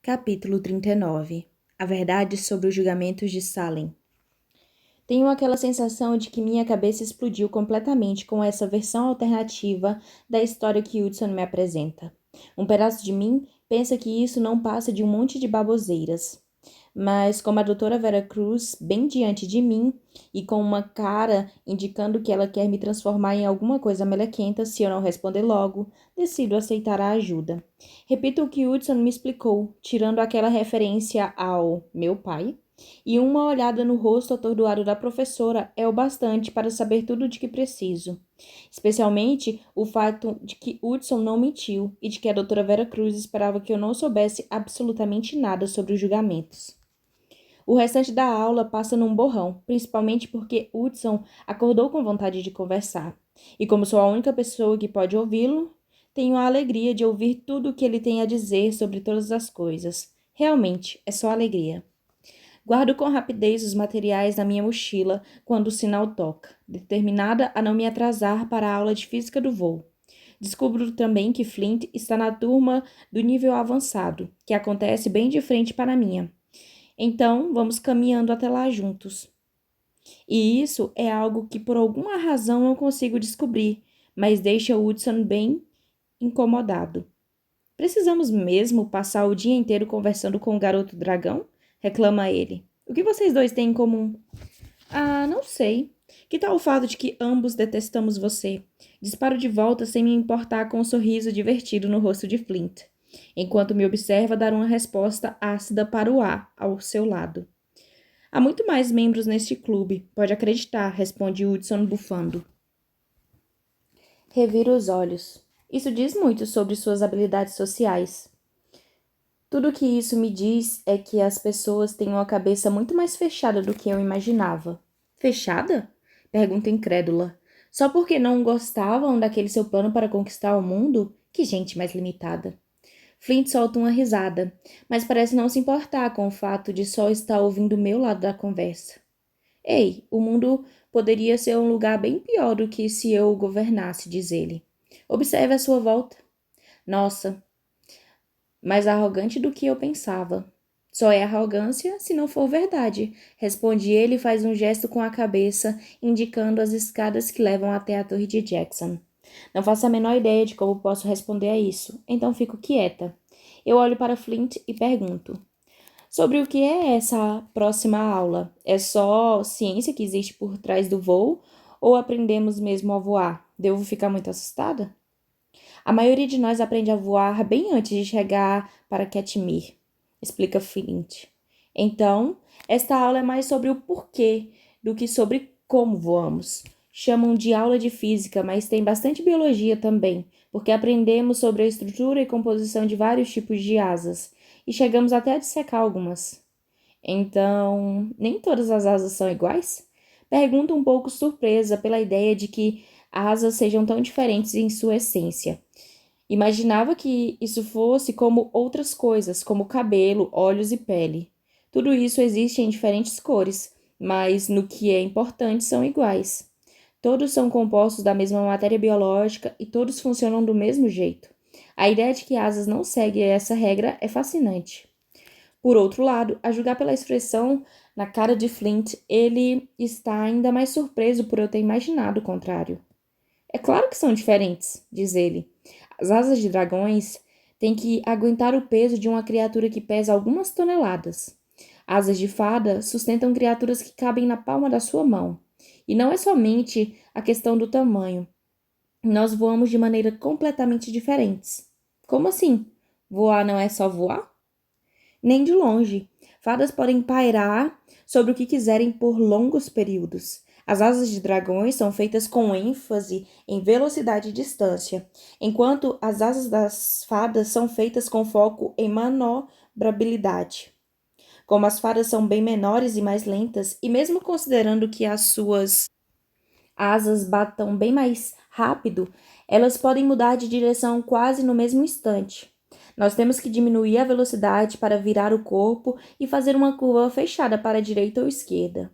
Capítulo 39. A verdade sobre os julgamentos de Salem. Tenho aquela sensação de que minha cabeça explodiu completamente com essa versão alternativa da história que Hudson me apresenta. Um pedaço de mim pensa que isso não passa de um monte de baboseiras. Mas, como a doutora Vera Cruz, bem diante de mim, e com uma cara indicando que ela quer me transformar em alguma coisa melequenta se eu não responder logo, decido aceitar a ajuda. Repito o que Hudson me explicou, tirando aquela referência ao meu pai, e uma olhada no rosto atordoado da professora é o bastante para saber tudo de que preciso. Especialmente o fato de que Hudson não mentiu e de que a doutora Vera Cruz esperava que eu não soubesse absolutamente nada sobre os julgamentos. O restante da aula passa num borrão, principalmente porque Hudson acordou com vontade de conversar. E como sou a única pessoa que pode ouvi-lo, tenho a alegria de ouvir tudo o que ele tem a dizer sobre todas as coisas. Realmente, é só alegria. Guardo com rapidez os materiais na minha mochila quando o sinal toca, determinada a não me atrasar para a aula de física do voo. Descubro também que Flint está na turma do nível avançado, que acontece bem de frente para a minha. Então, vamos caminhando até lá juntos. E isso é algo que por alguma razão não consigo descobrir, mas deixa Hudson bem incomodado. Precisamos mesmo passar o dia inteiro conversando com o garoto dragão? Reclama ele. O que vocês dois têm em comum? Ah, não sei. Que tal o fato de que ambos detestamos você? Disparo de volta sem me importar com o sorriso divertido no rosto de Flint, enquanto me observa dar uma resposta ácida para o ar ao seu lado. Há muito mais membros neste clube, pode acreditar, responde Hudson bufando. Reviro os olhos. Isso diz muito sobre suas habilidades sociais. Tudo o que isso me diz é que as pessoas têm uma cabeça muito mais fechada do que eu imaginava. Fechada? Pergunta incrédula. Só porque não gostavam daquele seu plano para conquistar o mundo? Que gente mais limitada. Flint solta uma risada, mas parece não se importar com o fato de só estar ouvindo o meu lado da conversa. Ei, o mundo poderia ser um lugar bem pior do que se eu o governasse, diz ele. Observe a sua volta. Nossa, mais arrogante do que eu pensava. Só é arrogância se não for verdade, responde ele e faz um gesto com a cabeça, indicando as escadas que levam até a torre de Jackson. Não faço a menor ideia de como posso responder a isso, então fico quieta. Eu olho para Flint e pergunto: sobre o que é essa próxima aula? É só ciência que existe por trás do voo ou aprendemos mesmo a voar? Devo ficar muito assustada? A maioria de nós aprende a voar bem antes de chegar para Katmir, explica Flint. Então, esta aula é mais sobre o porquê do que sobre como voamos. Chamam de aula de física, mas tem bastante biologia também, porque aprendemos sobre a estrutura e composição de vários tipos de asas, e chegamos até a dissecar algumas. Então, nem todas as asas são iguais? Pergunto um pouco surpresa pela ideia de que asas sejam tão diferentes em sua essência. Imaginava que isso fosse como outras coisas, como cabelo, olhos e pele. Tudo isso existe em diferentes cores, mas no que é importante são iguais. Todos são compostos da mesma matéria biológica e todos funcionam do mesmo jeito. A ideia de que asas não segue essa regra é fascinante. Por outro lado, a julgar pela expressão na cara de Flint, ele está ainda mais surpreso por eu ter imaginado o contrário. É claro que são diferentes, diz ele. As asas de dragões têm que aguentar o peso de uma criatura que pesa algumas toneladas. Asas de fada sustentam criaturas que cabem na palma da sua mão. E não é somente a questão do tamanho. Nós voamos de maneira completamente diferentes. Como assim? Voar não é só voar? Nem de longe. Fadas podem pairar sobre o que quiserem por longos períodos. As asas de dragões são feitas com ênfase em velocidade e distância, enquanto as asas das fadas são feitas com foco em manobrabilidade. Como as fadas são bem menores e mais lentas, e mesmo considerando que as suas asas batam bem mais rápido, elas podem mudar de direção quase no mesmo instante. Nós temos que diminuir a velocidade para virar o corpo e fazer uma curva fechada para a direita ou esquerda.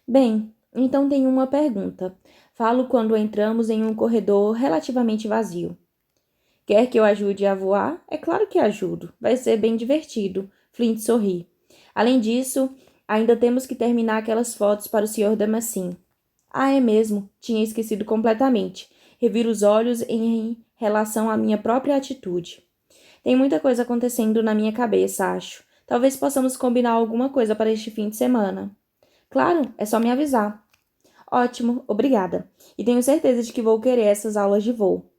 Bem, então tenho uma pergunta. Falo quando entramos em um corredor relativamente vazio. Quer que eu ajude a voar? É claro que ajudo. Vai ser bem divertido. Flint sorri. Além disso, ainda temos que terminar aquelas fotos para o Sr. Damascene. Ah, é mesmo. Tinha esquecido completamente. Reviro os olhos em relação à minha própria atitude. Tem muita coisa acontecendo na minha cabeça, acho. Talvez possamos combinar alguma coisa para este fim de semana. Claro, é só me avisar. Ótimo, obrigada. E tenho certeza de que vou querer essas aulas de voo.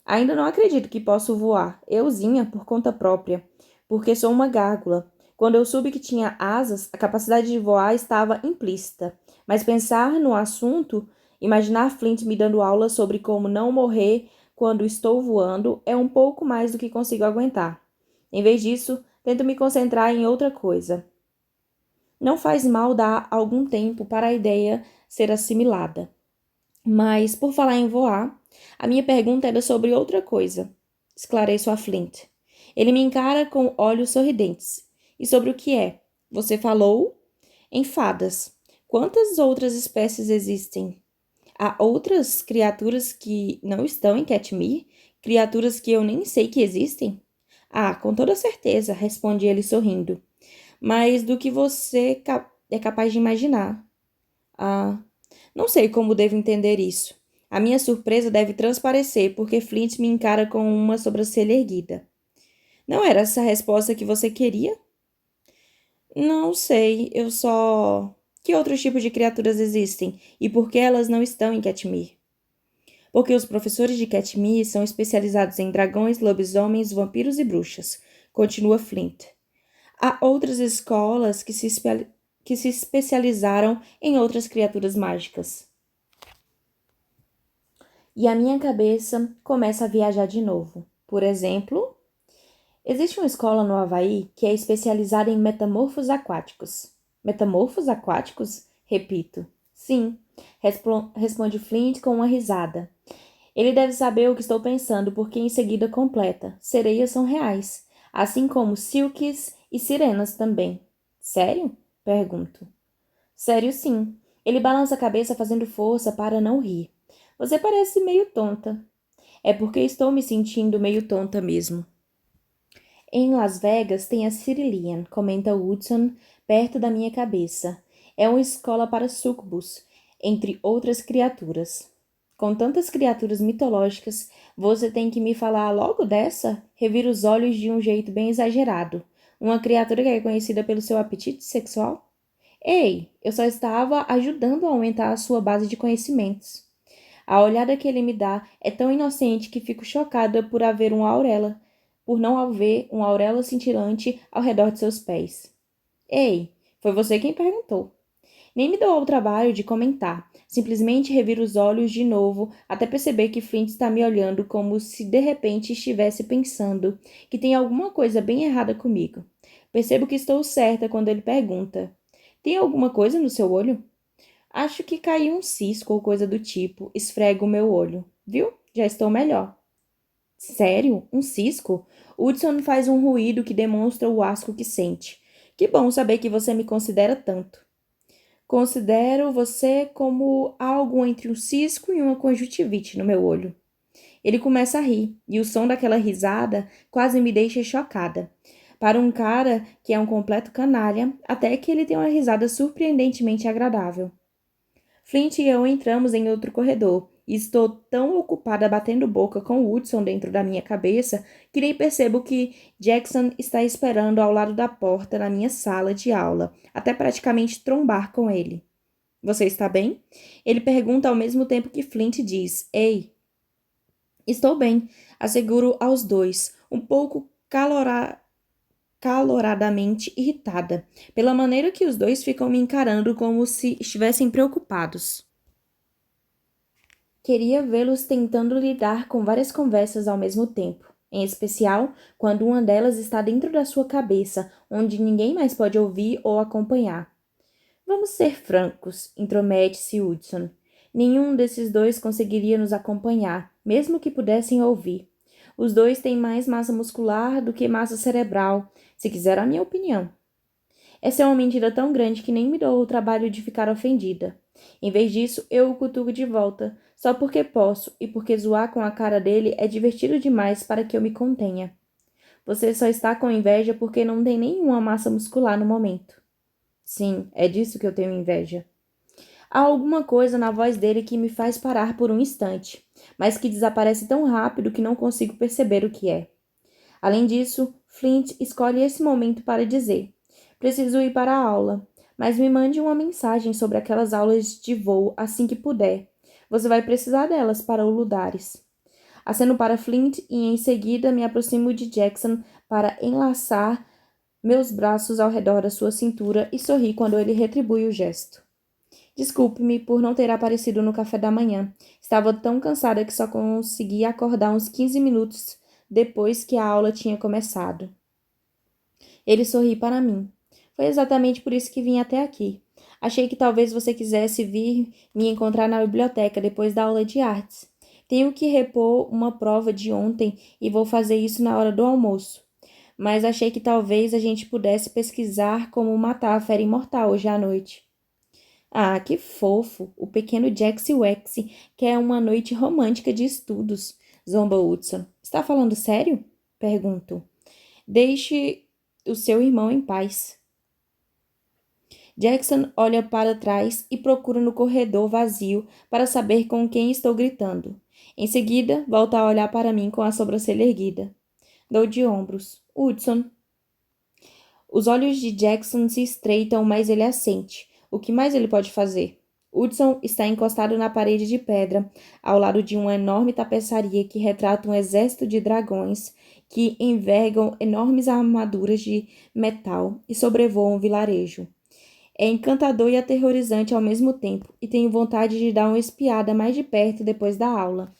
Ainda não acredito que posso voar, euzinha, por conta própria, porque sou uma gárgula. Quando eu soube que tinha asas, a capacidade de voar estava implícita. Mas pensar no assunto, imaginar Flint me dando aula sobre como não morrer quando estou voando, é um pouco mais do que consigo aguentar. Em vez disso, tento me concentrar em outra coisa. Não faz mal dar algum tempo para a ideia ser assimilada. Mas, por falar em voar, a minha pergunta era sobre outra coisa. Esclareço a Flint. Ele me encara com olhos sorridentes. E sobre o que é? Você falou? Em fadas. Quantas outras espécies existem? Há outras criaturas que não estão em Katmir? Criaturas que eu nem sei que existem? Ah, com toda certeza, responde ele sorrindo. Mais do que você é capaz de imaginar. Ah, não sei como devo entender isso. A minha surpresa deve transparecer, porque Flint me encara com uma sobrancelha erguida. Não era essa a resposta que você queria? Não sei, eu só. Que outros tipos de criaturas existem e por que elas não estão em Katmir? Porque os professores de Katmir são especializados em dragões, lobisomens, vampiros e bruxas, continua Flint. Há outras escolas que se especializaram em outras criaturas mágicas. E a minha cabeça começa a viajar de novo. Por exemplo, existe uma escola no Havaí que é especializada em metamorfos aquáticos. Metamorfos aquáticos? Repito. Sim, responde Flint com uma risada. Ele deve saber o que estou pensando, porque em seguida completa. Sereias são reais, assim como silques e sirenas também. Sério? Pergunto. Sério, sim. Ele balança a cabeça fazendo força para não rir. Você parece meio tonta. É porque estou me sentindo meio tonta mesmo. Em Las Vegas tem a Cerulean, comenta Woodson, perto da minha cabeça. É uma escola para sucubus, entre outras criaturas. Com tantas criaturas mitológicas, você tem que me falar logo dessa? Revira os olhos de um jeito bem exagerado. Uma criatura que é conhecida pelo seu apetite sexual? Ei, eu só estava ajudando a aumentar a sua base de conhecimentos. A olhada que ele me dá é tão inocente que fico chocada por não haver uma auréola cintilante ao redor de seus pés. Ei, foi você quem perguntou. Nem me dou ao trabalho de comentar. Simplesmente reviro os olhos de novo até perceber que Flint está me olhando como se de repente estivesse pensando que tem alguma coisa bem errada comigo. Percebo que estou certa quando ele pergunta: tem alguma coisa no seu olho? Acho que caiu um cisco ou coisa do tipo. Esfrego o meu olho. Viu? Já estou melhor. Sério? Um cisco? Hudson faz um ruído que demonstra o asco que sente. Que bom saber que você me considera tanto. Considero você como algo entre um cisco e uma conjuntivite no meu olho. Ele começa a rir, e o som daquela risada quase me deixa chocada. Para um cara que é um completo canalha, até que ele tem uma risada surpreendentemente agradável. Flint e eu entramos em outro corredor, e estou tão ocupada batendo boca com Woodson dentro da minha cabeça que nem percebo que Jackson está esperando ao lado da porta na minha sala de aula, até praticamente trombar com ele. Você está bem? Ele pergunta ao mesmo tempo que Flint diz: Ei. Estou bem, asseguro aos dois, um pouco caloradamente irritada, pela maneira que os dois ficam me encarando como se estivessem preocupados. Queria vê-los tentando lidar com várias conversas ao mesmo tempo, em especial quando uma delas está dentro da sua cabeça, onde ninguém mais pode ouvir ou acompanhar. Vamos ser francos, intromete-se Hudson. Nenhum desses dois conseguiria nos acompanhar, mesmo que pudessem ouvir. Os dois têm mais massa muscular do que massa cerebral, se quiser a minha opinião. Essa é uma mentira tão grande que nem me dou o trabalho de ficar ofendida. Em vez disso, eu o cutuco de volta, só porque posso e porque zoar com a cara dele é divertido demais para que eu me contenha. Você só está com inveja porque não tem nenhuma massa muscular no momento. Sim, é disso que eu tenho inveja. Há alguma coisa na voz dele que me faz parar por um instante, mas que desaparece tão rápido que não consigo perceber o que é. Além disso, Flint escolhe esse momento para dizer: preciso ir para a aula, mas me mande uma mensagem sobre aquelas aulas de voo assim que puder. Você vai precisar delas para o Ludares. Aceno para Flint e em seguida me aproximo de Jackson para enlaçar meus braços ao redor da sua cintura e sorri quando ele retribui o gesto. Desculpe-me por não ter aparecido no café da manhã. Estava tão cansada que só consegui acordar uns 15 minutos depois que a aula tinha começado. Ele sorri para mim. Foi exatamente por isso que vim até aqui. Achei que talvez você quisesse vir me encontrar na biblioteca depois da aula de artes. Tenho que repor uma prova de ontem e vou fazer isso na hora do almoço. Mas achei que talvez a gente pudesse pesquisar como matar a fera imortal hoje à noite. Ah, que fofo! O pequeno Jax Wax quer uma noite romântica de estudos, zomba Hudson. Está falando sério? Pergunto. Deixe o seu irmão em paz. Jackson olha para trás e procura no corredor vazio para saber com quem estou gritando. Em seguida, volta a olhar para mim com a sobrancelha erguida. Dou de ombros. Hudson. Os olhos de Jackson se estreitam, mas ele assente. O que mais ele pode fazer? Hudson está encostado na parede de pedra, ao lado de uma enorme tapeçaria que retrata um exército de dragões que envergam enormes armaduras de metal e sobrevoam o vilarejo. É encantador e aterrorizante ao mesmo tempo, e tenho vontade de dar uma espiada mais de perto depois da aula.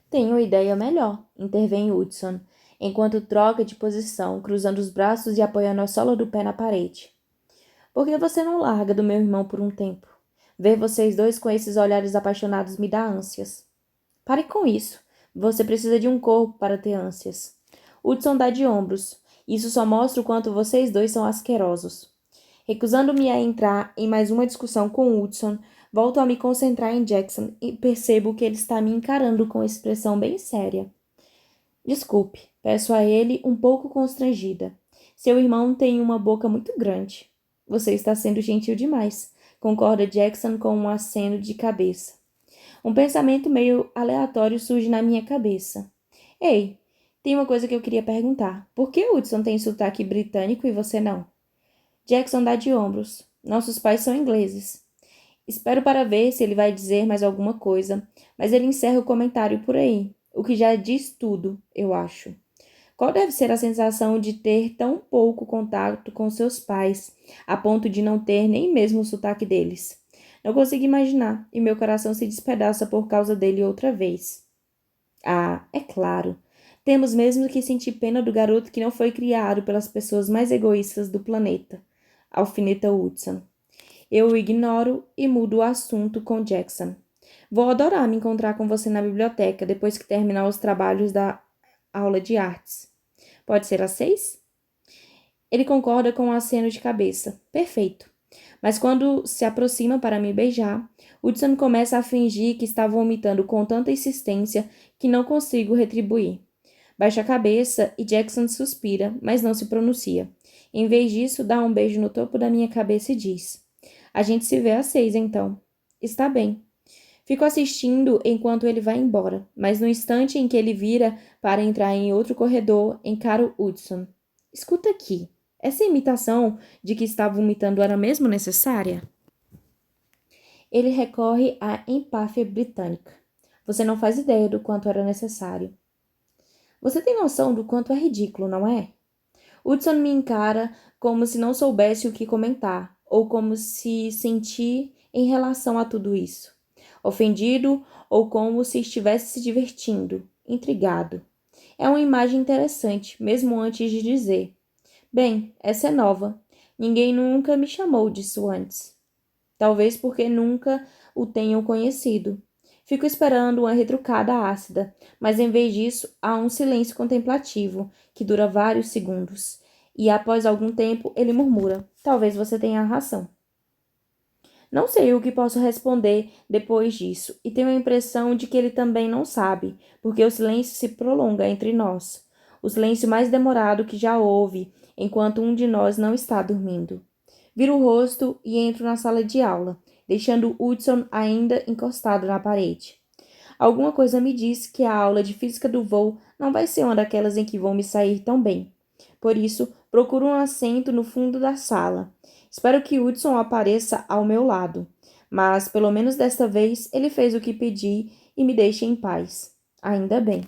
Tenho ideia melhor, intervém Hudson, enquanto troca de posição, cruzando os braços e apoiando a sola do pé na parede. Por que você não larga do meu irmão por um tempo? Ver vocês dois com esses olhares apaixonados me dá ânsias. Pare com isso. Você precisa de um corpo para ter ânsias. Hudson dá de ombros. Isso só mostra o quanto vocês dois são asquerosos. Recusando-me a entrar em mais uma discussão com Hudson, volto a me concentrar em Jackson e percebo que ele está me encarando com expressão bem séria. Desculpe, peço a ele um pouco constrangida. Seu irmão tem uma boca muito grande. Você está sendo gentil demais, concorda Jackson com um aceno de cabeça. Um pensamento meio aleatório surge na minha cabeça. Ei, tem uma coisa que eu queria perguntar. Por que Hudson tem sotaque britânico e você não? Jackson dá de ombros. Nossos pais são ingleses. Espero para ver se ele vai dizer mais alguma coisa, mas ele encerra o comentário por aí, o que já diz tudo, eu acho. Qual deve ser a sensação de ter tão pouco contato com seus pais, a ponto de não ter nem mesmo o sotaque deles? Não consigo imaginar, e meu coração se despedaça por causa dele outra vez. Ah, é claro. Temos mesmo que sentir pena do garoto que não foi criado pelas pessoas mais egoístas do planeta. Alfineta Hudson. Eu o ignoro e mudo o assunto com Jackson. Vou adorar me encontrar com você na biblioteca depois que terminar os trabalhos da aula de artes. Pode ser às 6? Ele concorda com um aceno de cabeça. Perfeito. Mas quando se aproxima para me beijar, Hudson começa a fingir que está vomitando com tanta insistência que não consigo retribuir. Baixa a cabeça e Jackson suspira, mas não se pronuncia. Em vez disso, dá um beijo no topo da minha cabeça e diz: a gente se vê às 6, então. Está bem. Fico assistindo enquanto ele vai embora, mas no instante em que ele vira para entrar em outro corredor, encaro Hudson. Escuta aqui. Essa imitação de que está vomitando era mesmo necessária? Ele recorre à empáfia britânica. Você não faz ideia do quanto era necessário. Você tem noção do quanto é ridículo, não é? Hudson me encara como se não soubesse o que comentar, ou como se sentir em relação a tudo isso. Ofendido ou como se estivesse se divertindo, intrigado. É uma imagem interessante, mesmo antes de dizer: bem, essa é nova. Ninguém nunca me chamou disso antes. Talvez porque nunca o tenham conhecido. Fico esperando uma retrucada ácida, mas em vez disso há um silêncio contemplativo, que dura vários segundos. E após algum tempo ele murmura: talvez você tenha razão. Não sei o que posso responder depois disso, e tenho a impressão de que ele também não sabe, porque o silêncio se prolonga entre nós. O silêncio mais demorado que já houve, enquanto um de nós não está dormindo. Viro o rosto e entro na sala de aula, deixando Hudson ainda encostado na parede. Alguma coisa me diz que a aula de física do voo não vai ser uma daquelas em que vou me sair tão bem. Por isso, procuro um assento no fundo da sala. Espero que Hudson apareça ao meu lado. Mas, pelo menos desta vez, ele fez o que pedi e me deixa em paz. Ainda bem.